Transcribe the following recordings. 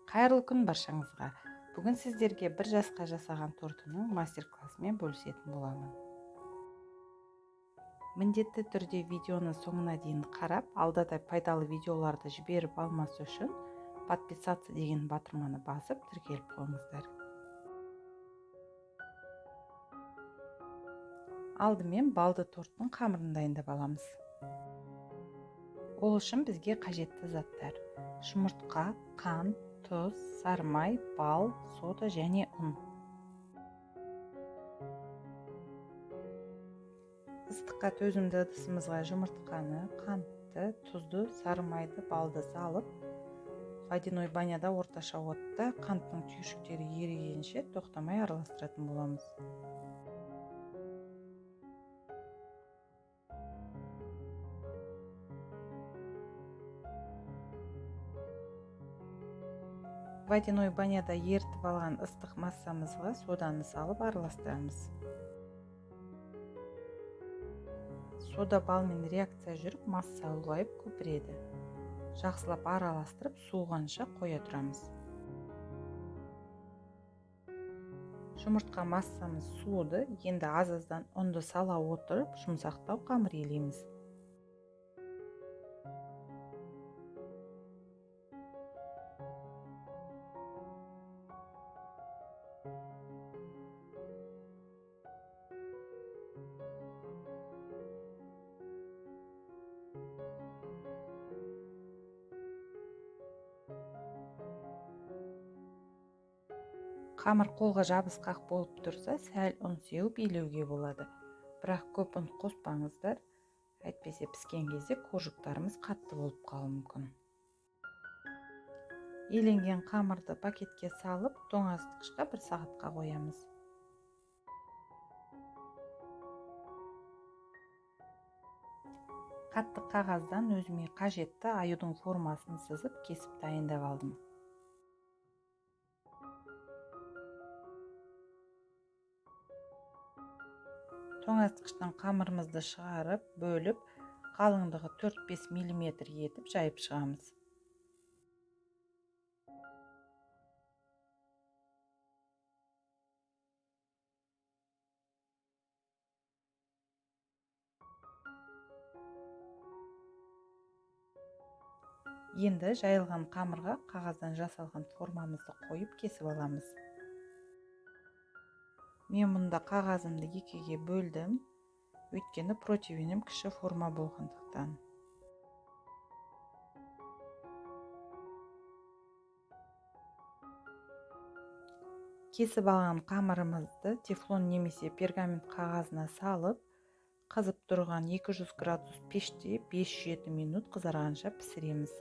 Қайырлы күн баршаңызға. Бүгін сіздерге бір жасқа жасаған тортының мастер-классымен бөлісетін боламын. Міндетті түрде видеоны соңына дейін қарап, алда пайдалы видеоларды жіберіп алмас үшін подписаться деген батырманы басып тіркеліп қойыңыздар. Алдымен балды торттың қамырын дайындап аламыз. Ол үшін бізге қажетті заттар: жұмыртқа, қант, тұз, сары май, бал, сода және ұн. Ыстыққа төзімді ыдысымызға жұмыртқаны, қантты, тұзды, сары майды, балды салып, водяной баняда орташа отта қанттың түйіршіктері ерігенше тоқтамай араластыратын боламыз. Водяной баняда ертіп алған ыстық массамызға соданы салып араластырамыз. Сода балмен реакция жүріп, масса ұлғайып көпіреді. Жақсылап араластырып, суығанша қоя тұрамыз. Жұмыртқа массамыз суыды, енді аз-аздан ұнды сала отырып, жұмсақтау қамыр елейміз. Қамыр қолға жабысқақ болып тұрса, сәл ұн сеуіп илеуге болады. Бірақ көп ұн қоспаңыздар, әйтпесе піскен кезде қоржықтарымыз қатты болып қалуы мүмкін. Еленген қамырды пакетке салып, тоңазытқышқа 1 сағатқа қоямыз. Қатты қағаздан өзіме қажетті аюдың формасын сызып, кесіп дайындап алдым. Тоңазытқыштан қамырымызды шығарып, бөліп, қалыңдығы 4-5 мм етіп жайып шығамыз. Енді жайылған қамырға қағаздан жасалған формамызды қойып кесіп аламыз. Мен мұнда қағазымды 2-ге бөлдім, өйткені противенім кіші форма болғандықтан. Кесіп алған қамырымызды тефлон немесе пергамент қағазына салып, қызып тұрған 200 градус пеште 5-7 минут қызарғанша пісіреміз.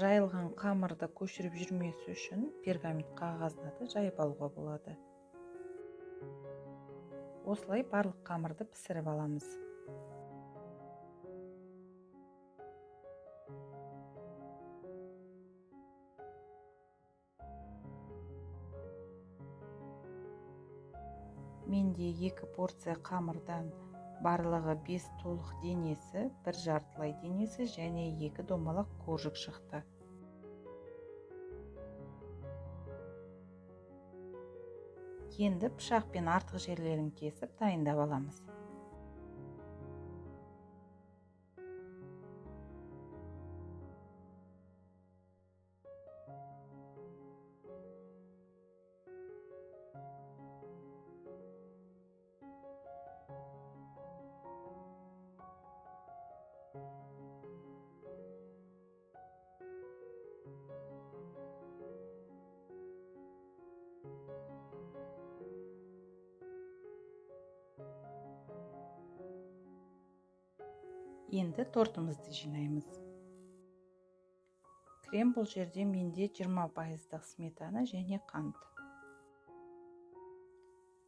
Жайылған қамырды көшіріп жүрмесі үшін пергамент қағазына да жайып алуға болады. Осылай барлық қамырды пісіріп аламыз. Менде 2 порция қамырдан барлығы 5 толық денесі, 1 жартылай денесі және 2 домалақ қоржық шықты. Енді пышақпен артық жерлерін кесіп дайындап аламыз. Енді тортымызды жинаймыз. Крем бұл жерде менде 20% сметана және қант.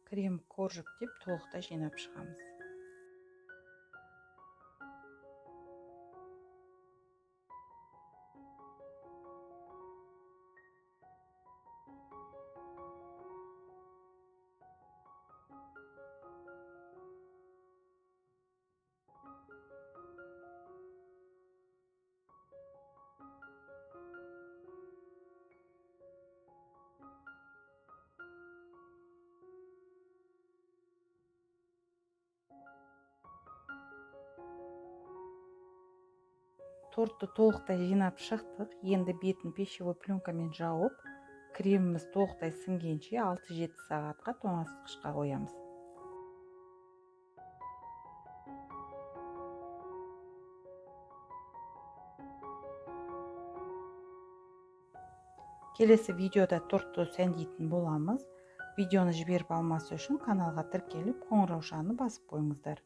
Крем қоржық деп толықта жинап шығамыз. тортты толықтай жинап шықтық. Енді бетін пищевой пленкамен жауып, креміміз толықтай сіңгенше 6-7 сағатқа тоңазытқышқа қоямыз. Келесі видеода тортты сәндейтін боламыз. Видеоны жіберіп алмасы үшін каналға тіркеліп, қоңыраушаны басып қойыңыздар.